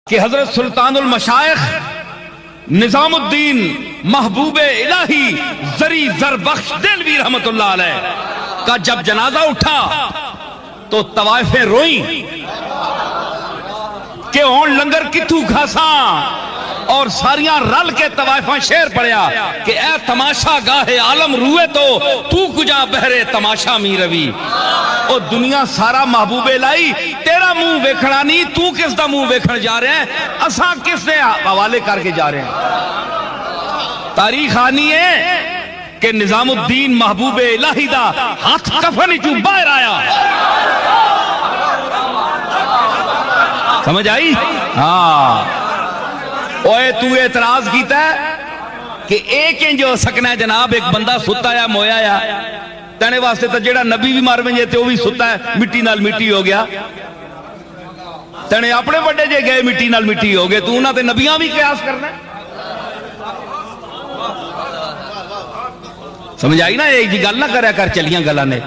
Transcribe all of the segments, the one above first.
کہ حضرت سلطان المشائخ نظام الدین محبوب الہی زری زربخش دہلوی رحمت اللہ علیہ کا جب جنازہ اٹھا تو طوائفیں روئیں کہ اون لنگر کتھو گھاساں، اور ساریاں رل کے طوائفاں شعر پڑیا کہ اے تماشا گاہ عالم روئے تو کجا بہرے تماشا می روی. او دنیا سارا محبوب الہی تیرا منہ ویکھنا نہیں، تو کس دا منہ ویکھن جا رہے ہیں، اساں کس دے حوالے کر کے جا رہے ہیں. تاریخ آنی ہے کہ نظام الدین محبوب الہی دا ہاتھ کفن چوں باہر آیا. سمجھ آئی؟ ہاں. اوے تو اعتراض کیتا ہے کہ ایک جو سکنا ہے جناب، ایک بندہ ستا ہے مویا ہے تینے واسطے تو جیڑا نبی بھی مار بنجے تھے وہ بھی ستا ہے، مٹی نال مٹی ہو گیا. تینے اپنے بڑے جے گئے مٹی نال مٹی ہو گئے، تو انہاں تے نبیاں بھی قیاس کرنا ہے. سمجھ آئی نا؟ ایک جی گل نہ کریا کر چلیاں گلاں نے.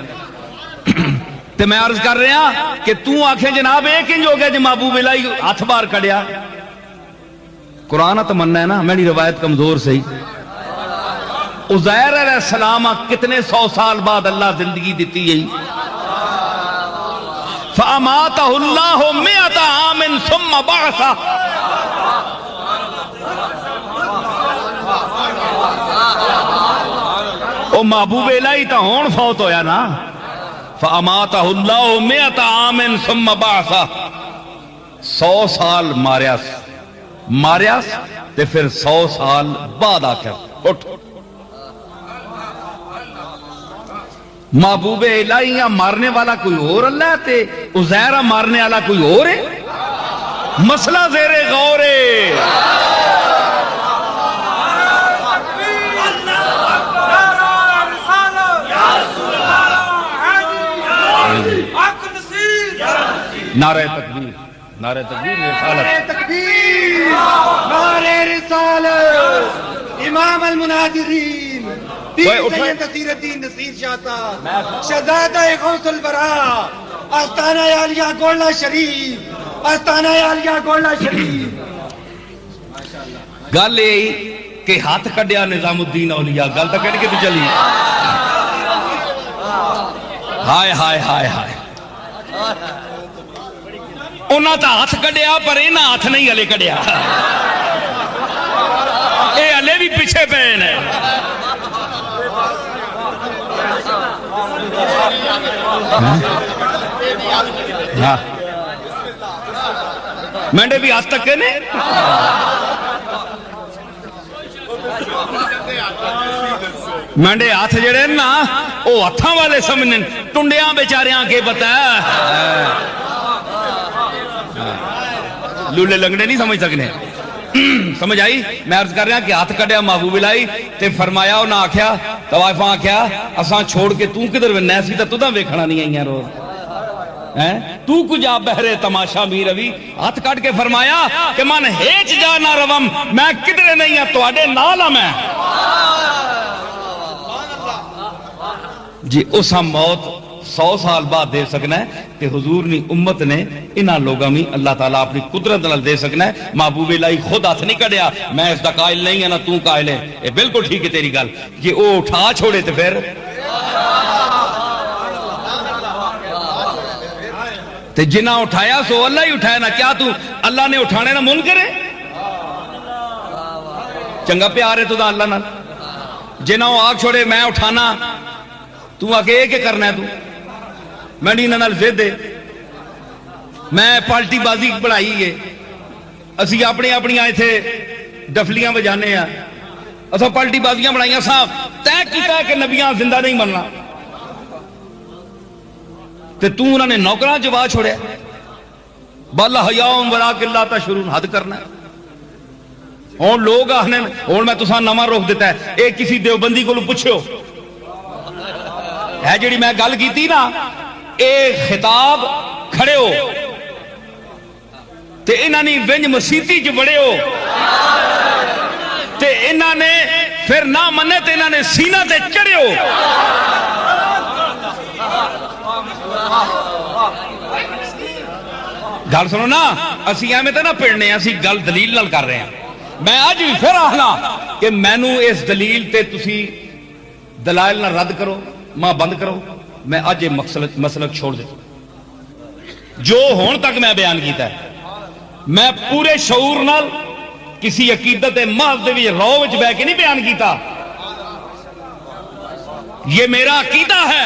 تے میں عرض کر رہا کہ تو آنکھیں جناب ایک انج ہو گیا جو محبوب الہی ہاتھ بار کڑیا. قرآن تمنا ہے نا، میری روایت کمزور سے ہی. عزیر علیہ السلام کتنے 100 سال بعد اللہ زندگی دیتی ہے. فَأَمَاتَهُ اللَّهُ مِئَةَ عَامٍ ثُمَّ بَعْثَهُ. او محبوب الہی تا ہون فوت ہویا نا. فَأَمَاتَهُ اللَّهُ مِئَةَ عَامٍ ثُمَّ بَعْثَهُ. 100 سال ماریا تے پھر 100 سال بعد آخر اٹھ. محبوب الہی مارنے والا کوئی اور اللہ تے عزیر مارنے والا کوئی اور ہے. مسئلہ زیر غور ہے. نعرہ تکبیر، نعرہ تکبیر، رسالت، نعرہ رسالت، امام المناظرین سید نصیر الدین نصیر شاہ شہزادہ غوث البراء، آستانہ عالیہ گولڈا شریف، آستانہ عالیہ گولڈا شریف. گل یہ کہ ہاتھ کڈیا نظام الدین اولیاء، گل تو کہنے کے تو چلی. ہائے ہائے ہائے ہائے، انہاں تا ہاتھ کڈیا پر انہاں ہاتھ نہیں ہلے کڈیا. اے ہلے بھی پیچھے پین ہے. مینڈے بھی ہاتھ تک نے مینڈے ہاتھ جڑے نا وہ ہاتھاں والے سمجھنے، ٹنڈیاں بیچاریاں کے پتہ لولے لنگڑے نہیں سمجھ سکنے. سمجھ آئی؟ میں عرض کر رہا کہ ہاتھ کڈیا محبوب الہی تے فرمایا انہاں آکھیا، طوائفاں آکھیا اساں چھوڑ کے تو کدھر وینا سی تے تُداں ویکھنا نہیں آئیاں روز. تو کجا بہرے تماشا می روی. ہاتھ کٹ کے فرمایا کہ من ہیچ جا نہ روم، میں کدھر نہیں ہاں تواڈے نال ہاں. میں جی اساں موت 100 سال بعد دے سکنا ہے کہ حضور نی امت نے انہاں لوگاں میں اللہ تعالیٰ اپنی قدرت نال دے سکنا ہے. محبوب الہی خود ہاتھ نہیں کڈیا، میں اس دا قائل نہیں ہے نا تو قائل ہے. یہ بالکل ٹھیک ہے تیری گل. یہ او اٹھا چھوڑے تے پھر تے جنہ اٹھایا سو اللہ ہی اٹھایا نا. کیا تو اللہ نے اٹھانے نہ من کرے؟ چنگا پیار ہے تو دا اللہ نال. جنہ آگ چھوڑے میں اٹھانا، تو آگے ایک کرنا ہے. تو میں نہیں نال زد دے، میں پالٹی بازی بڑھائی ہے. اسی اپنی اپنی آئے تھے ڈفلیاں بجانے ہیں، اسا پالٹی بازیاں بڑھائیاں. صاحب طے کیتا ہے کہ نبیاں زندہ نہیں مرنا، تے تو انہوں نے نوکراں جوا چھوڑے. بالا حیاؤں وراک اللہ تشعرون، حد کرنا ہے. اور لوگ آنے اور میں تساں نواں روک دیتا ہے. ایک کسی دیوبندی کو پوچھو ہے جڑی میں گل کیتی نا، ایک خطاب کھڑے ہو تے انہاں نے ونج مسیتی چ بڑے ہو تے انہاں نے پھر نہ منے تے انہاں نے سینہ تے چڑھے ہو. گل سنو نا، اسی ایویں تے نہ پڑھنے، اسی گل دلیل نال کر رہے ہیں. میں اج بھی پھر آخنا کہ مینو اس دلیل تے تسی دلائل نہ رد کرو، ماں بند کرو. میں اج یہ مسلک چھوڑ دیتا. جو ہون تک میں بیان کیتا ہے میں پورے شعور نال کسی عقیدت محض دے وچ رو وچ بیٹھ کے نہیں بیان کیتا. یہ میرا عقیدہ ہے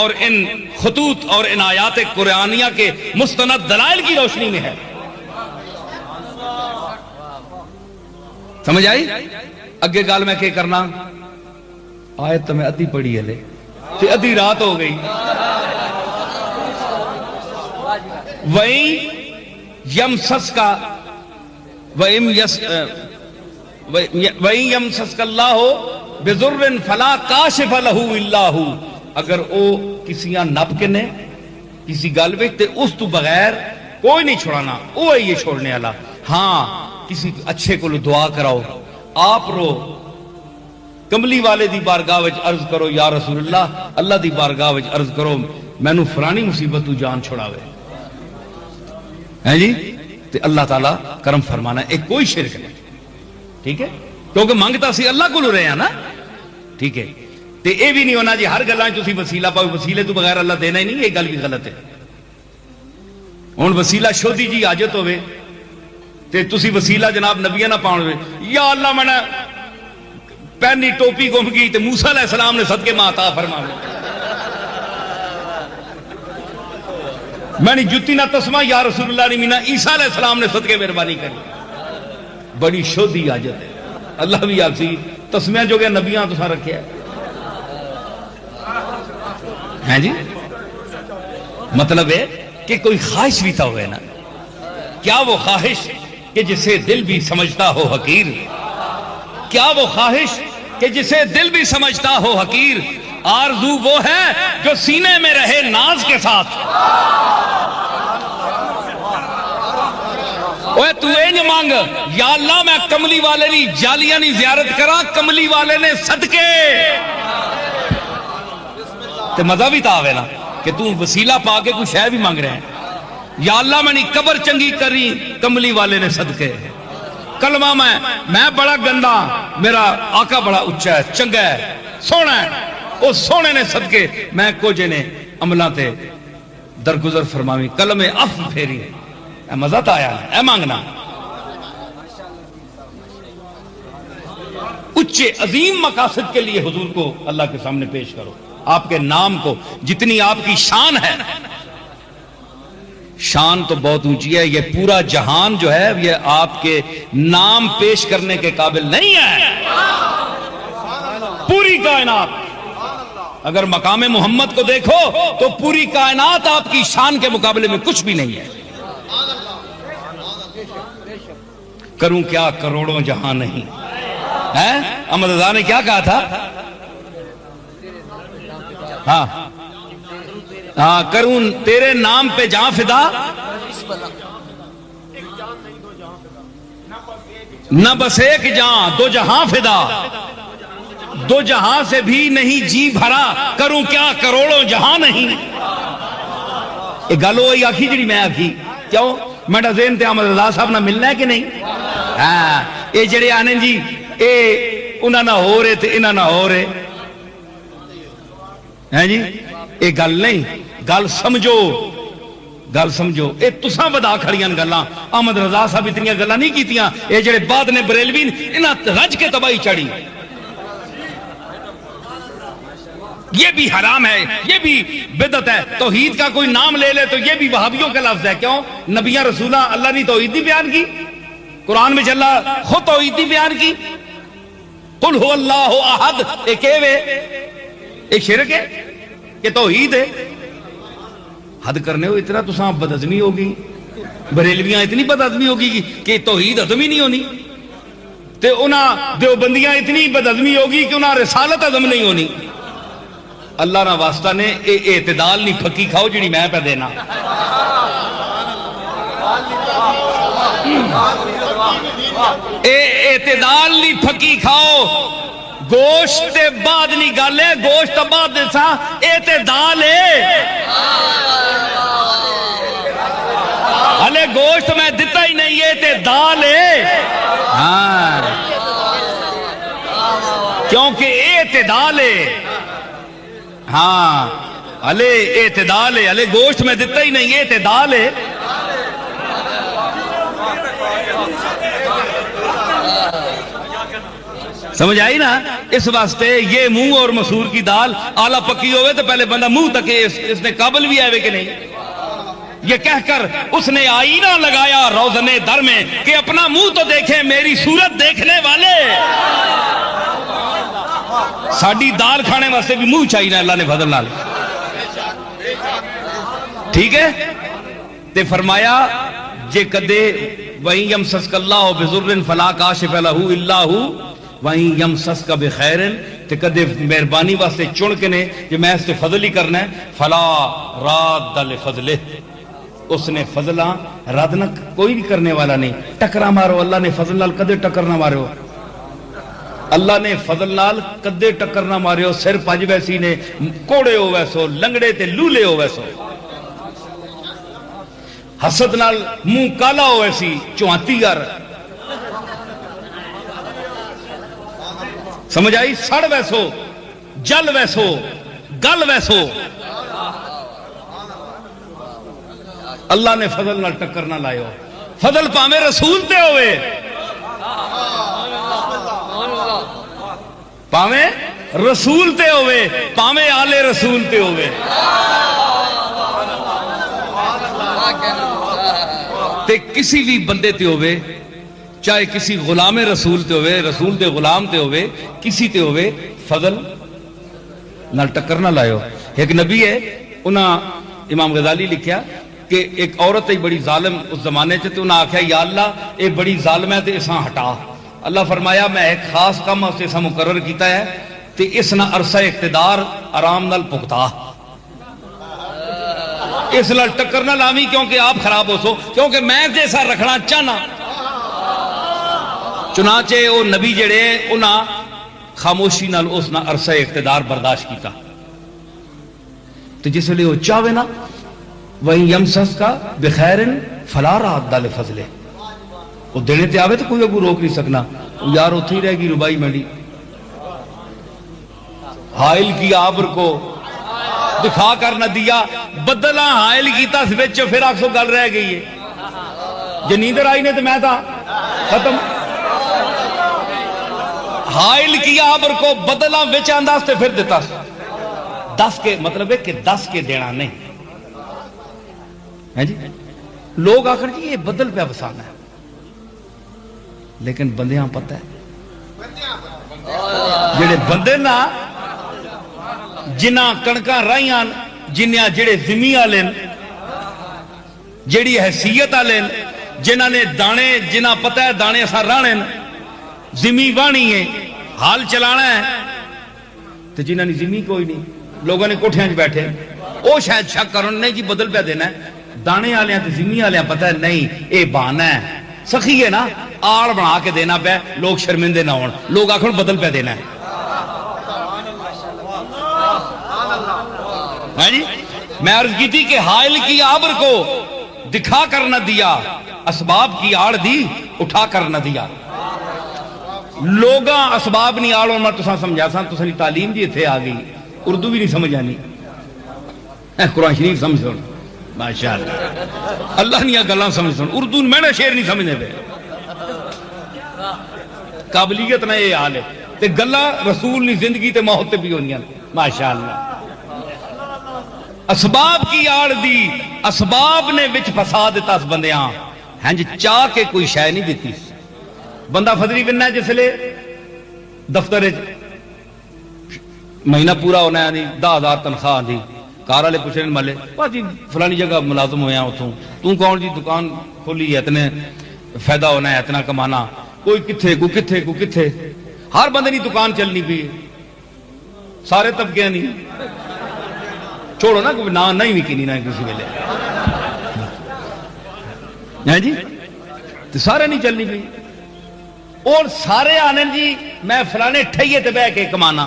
اور ان خطوط اور ان آیات قرآنیہ کے مستند دلائل کی روشنی میں ہے. سمجھ آئی؟ اگے گال میں کہ کرنا، آیت تو میں ادھی پڑھی ہے لے تے ادھی رات ہو گئی. وَإِن يَمْسَسْكَ اللَّهُ بِضُرٍّ فَلَا كَاشِفَ لَهُ إِلَّا هُ. اگر او کسیاں نب کے نے کسی گل وچ تے اس تو بغیر کوئی نہیں چھڑانا، او ہے یہ چھوڑنے والا. ہاں کسی اچھے کو دعا کراؤ، آپ رو کملی والے دی بارگاہ وچ عرض کرو یا رسول اللہ، اللہ دی بارگاہ وچ عرض کرو مینوں فلانی مصیبت تو جان چھڑاوے. ہیں جی تے اللہ تعالیٰ کرم فرمانا ہے. ایک کوئی شرک نہیں، ٹھیک ہے، کیونکہ منگتا سی اللہ کو رہے ہیں نا، ٹھیک ہے. تے اے بھی نہیں ہونا جی ہر گلاں تسی وسیلہ پاؤ، وسیلے تو بغیر اللہ دینا ہی نہیں، یہ گل بھی غلط ہے. ہن وسیلہ شودی جی حاجت ہوے تے تسی وسیلہ جناب نبیاں نہ پاؤ، یا اللہ میں نے پہنی ٹوپی گم گئی تے موسیٰ علیہ السلام نے صدقے ماں عطا فرماوے، میں نے جتی نہ تسمہ یا رسول اللہ نے مینا عیسیٰ علیہ السلام نے صدقے مہربانی کری. بڑی شودی حاجت ہے. اللہ بھی آپ سی تسمیاں جو کہ نبیاں تو سا رکھے ہیں جی. مطلب ہے کہ کوئی خواہش بھی تو ہوئے نا، کیا وہ خواہش کہ جسے دل بھی سمجھتا ہو حقیر، کیا وہ خواہش کہ جسے دل بھی سمجھتا ہو حقیر، آرزو وہ ہے جو سینے میں رہے ناز کے ساتھ. اوے تو اے نہیں مانگ یا اللہ میں کملی والے نہیں جالیاں نہیں زیارت کرا، کملی والے نے صدقے تے مزہ بھی تا آوے نا کہ تو وسیلہ پا کے کوئی شے بھی مانگ رہے ہیں. یا اللہ میں نہیں قبر چنگی کری، کملی والے نے صدقے. کلمہ میں بڑا گندا، میرا آقا بڑا اچھا ہے، چنگا ہے، سونا ہے، اس سونے نے صدقے میں کو جنے عملہ تے درگزر فرماوی، کلمہ اف پھیری. اے مزہ تا آیا ہے، اے مانگنا. اچھے عظیم مقاصد کے لیے حضور کو اللہ کے سامنے پیش کرو. آپ کے نام کو جتنی آپ کی شان ہے، شان تو بہت اونچی ہے، یہ پورا جہان جو ہے یہ آپ کے نام پیش کرنے کے قابل نہیں ہے. پوری کائنات اگر مقام محمد کو دیکھو تو پوری کائنات آپ کی شان کے مقابلے میں کچھ بھی نہیں ہے. کروں کیا کروڑوں جہاں نہیں ہے. احمد رضا نے کیا کہا تھا؟ ہاں کروں تیرے نام پہ جہاں فدا، نہ بس ایک جہاں دو جہاں فدا، دو جہاں سے بھی نہیں جی بھرا، کروں کیا کروڑوں جہاں نہیں. ایک گل ہوئی آخی جڑی میں آخی کیوں میڈا ذہن تے احمد رضا صاحب نہ ملنا ہے کہ نہیں. ہاں اے جڑے آنے جی اے انہاں نہ ہو رہے تے انہاں نہ ہو رہے ہیں جی، اے گل نہیں. گل سمجھو، گل سمجھو. اے تساں ودا کھڑیاں گلاں، احمد رضا صاحب اتنی گلاں نہیں کیتیاں. اے جڑے بعد نے بریلوی انہاں رج کے تباہی چڑھی. یہ بھی حرام ہے، یہ بھی بدعت ہے. توحید کا کوئی نام لے لے تو یہ بھی وہابیوں کا لفظ ہے. کیوں؟ نبیاں رسولہ اللہ نے توحید بھی بیان کی، قرآن میں اللہ خود توحید بھی بیان کی. قل هو اللہ احد، ایک ایک شرک ہے کہ توحید ہے. حد کرنے ہو اتنا تو سانپ بدعزمی ہوگی. بریلویاں اتنی بدعزمی ہوگی کہ توحید ہضم ہی نہیں ہونی، تے انہاں دیوبندیاں اتنی بدعزمی ہوگی کہ انہاں رسالت ہضم نہیں ہونی. اللہ نہ واسطہ نے اے اعتدال نہیں پھکی کھاؤ جڑی میں پہ دینا. اے اعتدال نہیں پھکی کھاؤ. گوشت بعد نہیں گل ہے، گوشت بعد دسا اعتدال ہے. ہلے گوشت میں دتا ہی نہیں ہے تے دال ہے. ہاں کیونکہ اعتدال ہے. ہاں ہلے اعتدال ہے, ہلے گوشت میں دتا ہی نہیں ہے, اعتدال ہے. سمجھ آئی نا؟ اس واسطے یہ منہ اور مسور کی دال آلہ پکی ہوئے تو پہلے بندہ منہ تک اس نے قابل بھی آئے کہ نہیں. یہ کہہ کر اس نے آئینہ لگایا روزن در میں کہ اپنا منہ تو دیکھیں میری صورت دیکھنے والے. ساڑی دال کھانے واسطے بھی منہ چاہیے اللہ نے فضل نال. ٹھیک ہے تے فرمایا جے کدے وَإِن يَمْسَسْكَ اللَّهُ بِضُرٍّ فَلَا كَاشِفَ لَهُ إِلَّا هُوَ وَإِن يَمْسَسْكَ بِخَيْرٍ تے کدے مہربانی واسطے چن کے نے کہ میں اس سے فضل ہی کرنا ہے, فَلَا رَادَّ لِفَضْلِهِ اس نے فضلہ رد نہ کوئی بھی کرنے والا نہیں. ٹکرا مارو اللہ نے فضل نال کدے ٹکر نہ مارو. اللہ نے فضل نال کدے ٹکر نہ مارے ہو. سر پج ویسی نے کوڑے ہو ویسو, لنگڑے تے لولے ہو ویسو, حسد نال منہ کالا ہو ویسی, چوانتی گر سمجھ آئی, سڑ ویسو, جل ویسو, گل ویسو. اللہ نے فضل نال ٹکر نہ لائے ہو. فضل پامے رسول تے ہوئے, پامے رسول تے ہوئے, پامے آلے رسول تے ہوئے. تے کسی بھی بندے تے ہوئے, چاہے کسی غلام رسول تے ہوئے, رسول تے غلام تے ہوئے, کسی تے ہوئے, فضل نال ٹکر نہ لائے ہو. ایک نبی ہے, انہاں امام غزالی لکھیا کہ ایک عورت ہے بڑی ظالم اس زمانے چ, تے انہاں آکھیا یا اللہ اے بڑی ظالم ہے تے اساں ہٹا. اللہ فرمایا میں ایک خاص کام اس سے مقرر کیتا ہے تے اس نہ عرصہ اقتدار آرام نال پکتا, اس نال ٹکر نہ لاوی کیونکہ آپ خراب ہو سو, کیونکہ میں جیسا رکھنا چاہنا. چنانچہ وہ نبی جڑے انہاں خاموشی نال اس نہ عرصہ اقتدار برداشت کیتا. تو جس لئے وہ چاہوے نا وَإِن يَمْسَسْكَ بِخَيْرٍ فَلَا رَادَّ لِفَضْلِهِ وہ دینے تے آوے تو کوئی اگو روک نہیں سکنا. یار اتھی رہ گی ربائی منڈی, حائل کی آبر کو دکھا کر نہ دیا, بدلا حائل کیتا سوچ پھر آگ سو گل رہ گئی ہے. جو نیندر آئی نے تو میں تھا ختم. حائل کی آبر کو بدلا وچ انداز تے پھر دیتا. 10 کے مطلب ہے کہ 10 کے دینا نہیں ہے جی. لوگ آخر جی یہ بدل پہ افسانہ ہے, لیکن بندیاں پتہ ہے جڑے بندے نا جنہاں کڑکاں رائیاں, جنہاں جڑے زمین آلے, جڑی حیثیت آلے, جنہاں نے دانے, جنہاں پتہ ہے دانے اسا رانے, زمین وانی ہے, حال چلانا ہے, تو جنہاں نے زمین کوئی نہیں, لوگوں نے کوٹھیاں چ بیٹھے, او شاید شک کرن نہیں جی بدل پہ دینا ہے. دانے آلیاں تو زمین آلیاں پتہ ہے نہیں اے بہانہ ہے, سخی ہے نا, آڑ بنا کے دینا پہ لوگ شرمندے نہ ہون, لوگ آخر بدل پہ دینا ہے. جی میں عرض کی تھی کہ حائل کی آبر کو دکھا کر نہ دیا, اسباب کی آڑ دی اٹھا کر نہ دیا. لوگاں اسباب نہیں آڑ ہونا تساں سمجھا ساں, تساں تعلیم دی اتھے آ گئی, اردو بھی نہیں سمجھ آنی, قرآن شریف سمجھ سن ماشاءاللہ, اللہ نہیں گلاں سمجھ سن, اردو میں نے شعر نہیں سمجھنے پہ, قابلیت نہ یہ حال ہے. تے گلاں رسول نہیں زندگی تے موت تے بھی ہونیاں ماشاءاللہ. اسباب کی آڑ دی, اسباب نے وچ فساد دیتا اس بندیاں, ہنج چاہ کے کوئی شے نہیں دیتی. بندہ فضری بننا ہے جس لے دفتر مہینہ پورا ہونا ہے نہیں 10,000 تنخواہ دی, کار والے پوچھنے مالے جی فلانی جگہ ملازم ہویا اتوں, تو کون جی دکان کھولی ہے اتنے فائدہ ہونا ہے اتنا کمانا, کوئی کتھے کو کتھے کو کتھے, ہر بندے نہیں دکان چلنی پی, سارے طبقے نہیں, چھوڑو نا کوئی نہ نہیں بھی کنی نہ کسی ویلے ہے جی, تو سارے نہیں چلنی پی, اور سارے آنے جی میں فلانے ٹھئیے تے بہ کے کمانا,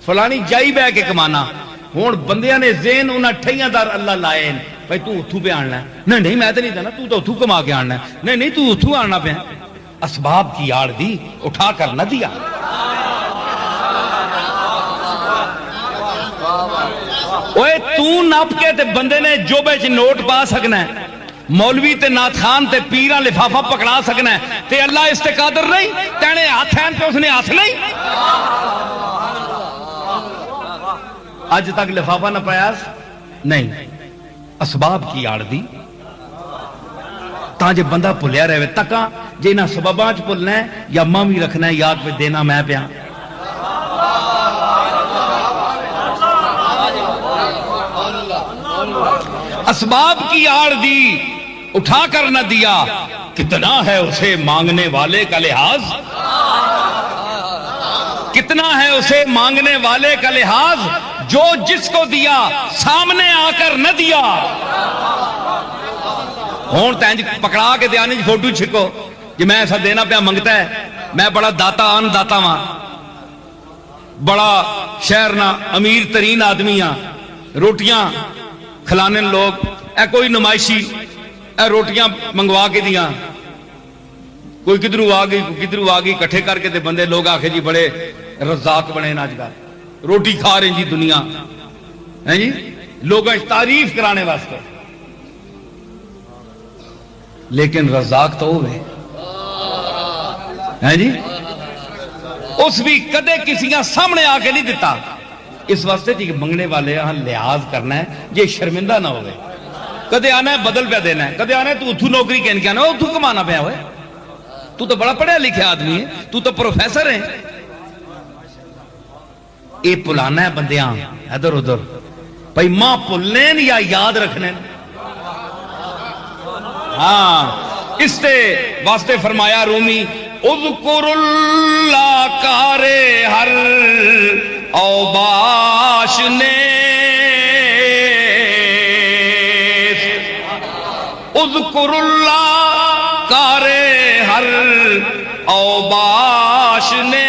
فلانی جائی بہ کے کمانا. ہون بندیاں نے ذہن انہاں ٹھئیاں دار اللہ لائے, بھائی تو اتھو پہ آنا ہے، نہیں نہیں میں تو نہیں دینا، تو اتھو کما کے آنا ہے، نہیں نہیں تو اتھو آنا پہ، اسباب کی آڑ دی اٹھا کر نہ دیا۔ اوے تو نپ کے تے بندے نے جو بے نوٹ پا سکنا ہے، مولوی تے نات خان تے پیران لفافہ پکڑا سکنا ہے، تے اللہ اس تے قادر نہیں، تینے ہاتھ ہیں تے اس نے ہاتھ نہیں۔ آج تک لفافہ نہ پیاس نہیں، اسباب کی آڑ دی تاں جے بندہ پلیا رہے تکا جے نہ سبباں چ پلنا ہے یا مامی رکھنا ہے یاد پہ دینا میں پیا۔ اسباب کی آڑ دی اٹھا کر نہ دیا، کتنا ہے اسے مانگنے والے کا لحاظ، کتنا ہے اسے مانگنے والے کا لحاظ، جو جس کو دیا سامنے آ کر نہ دیا۔ ہون تینج پکڑا کے دیانے جی فوٹو چھکو کہ میں ایسا دینا پیا منگتا ہے، میں بڑا داتا آن داتا ماں، بڑا شہر نہ امیر ترین آدمی ہاں، روٹیاں کھلانے لوگ، اے کوئی نمائشی اے روٹیاں منگوا کے دیا، کوئی کدھروں آ گئی کوئی کدھروں آ گئی، کٹھے کر کے دے بندے لوگ آکھے جی بڑے رزاق بنے ناج گا، روٹی کھا رہے جی دنیا ہے جی، لوگوں تعریف کرانے واسطے، لیکن رزاق تو ہوئے ہے جی، اس بھی کدے کسی کا سامنے آ کے نہیں دیتا، اس واسطے جی منگنے والے یہاں لحاظ کرنا ہے یہ شرمندہ نہ ہوئے، کدے آنا ہے بدل پہ دینا ہے، کدے آنا ہے تو اتھو نوکری کہنے کے آنا ہے، اتھو کمانا پہ ہوئے، تو بڑا پڑھا لکھے آدمی ہے، تو پروفیسر ہے، اے پلانا ہے بندیاں ادھر ادھر، بھائی ماں پلنے یا یاد رکھنے، ہاں اس تے واسطے فرمایا رومی اذکر اللہ کارے ہر اوباش نے، اذکر اللہ کارے ہر اوباش نے،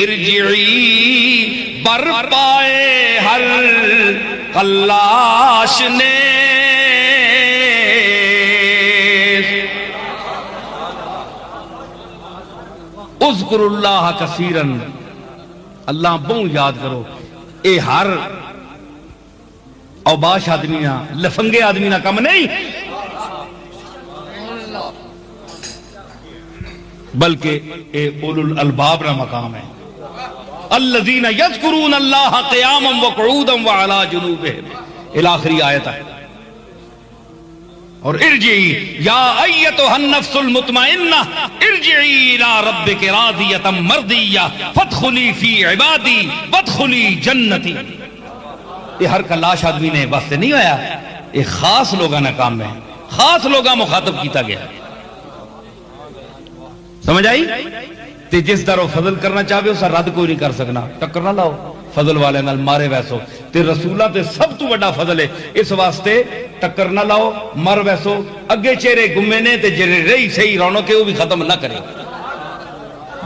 ارجعی بر پائے ہر قلاش نے، اذکر اللہ کثیرن، اللہ بہوں یاد کرو، اے ہر اوباش آدمی نہ لفنگے آدمی نہ کم نہیں، بلکہ اے اولو الالباب نہ مقام ہے، الذین یذکرون اللہ قیاما وقعودا وعلی جنوبہم، الاخری آیت ہے، اور ارجعی یا ایتها النفس المطمئنہ ارجعی الى ربک راضیۃ مرضیہ فادخلی فی عبادی وادخلی جنتی۔ یہ ہر کلاش آدمی نے واسطے نہیں ہویا، یہ خاص لوگاں نہ کام ہے، خاص لوگاں مخاطب کیتا گیا، سمجھ آئی؟ تے جس در فضل کرنا چاہے اسا رد کوئی نہیں کر سکنا، ٹکر نہ لاؤ فضل والے نال مارے ویسو، تے رسولہ تے سب تو بڑا فضل ہے، اس واسطے ٹکر نہ لاؤ مر ویسو، اگے چہرے گمے نے تے جڑے رہی صحیح رونقیں وہ بھی ختم نہ کرے،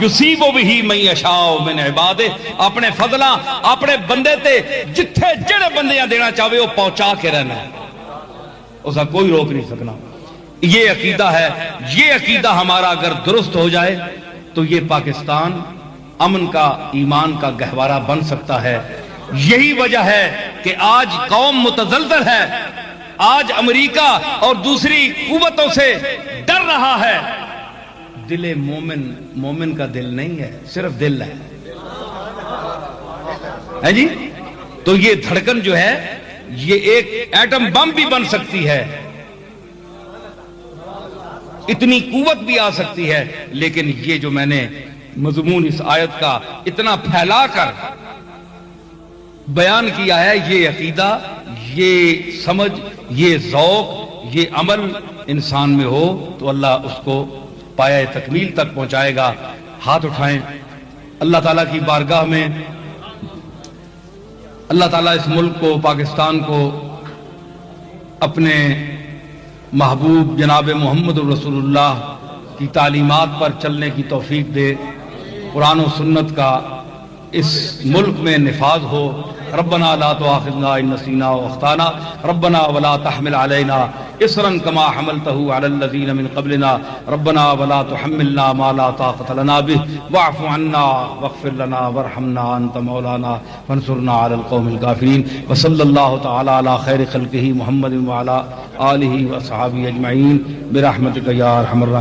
یصیب بہ من یشاء من عبادہ، اپنے فضلاں اپنے بندے تے جتھے جڑے بندیاں دینا چاہے وہ پہنچا کے رہنا ہے، اسا کوئی روک نہیں سکنا۔ یہ عقیدہ ہے، یہ عقیدہ ہمارا اگر درست ہو جائے تو یہ پاکستان امن کا ایمان کا گہوارہ بن سکتا ہے۔ یہی وجہ ہے کہ آج قوم متزلزل ہے، آج امریکہ اور دوسری قوتوں سے ڈر رہا ہے، دل مومن کا دل نہیں ہے، صرف دل ہے جی، تو یہ دھڑکن جو ہے یہ ایک ایٹم بم بھی بن سکتی ہے، اتنی قوت بھی آ سکتی ہے، لیکن یہ جو میں نے مضمون اس آیت کا اتنا پھیلا کر بیان کیا ہے، یہ عقیدہ، یہ سمجھ، یہ ذوق، یہ عمل انسان میں ہو تو اللہ اس کو پایہ تکمیل تک پہنچائے گا۔ ہاتھ اٹھائیں اللہ تعالیٰ کی بارگاہ میں، اللہ تعالیٰ اس ملک کو، پاکستان کو اپنے محبوب جناب محمد رسول اللہ کی تعلیمات پر چلنے کی توفیق دے، قرآن و سنت کا اس ملک میں نفاذ ہو، ربنا لا تؤاخذنا ان نسينا واخطانا ربنا ولا تحمل علينا اصرا كما حملته على الذين من قبلنا ربنا ولا تحملنا ما لا طاقة لنا به واعف عنا واغفر لنا وارحمنا انت مولانا فانصرنا على القوم الكافرين وصلى الله تعالى على خير خلقه محمد وعلى آله واصحابه اجمعين برحمتك يا ارحم الراحمين.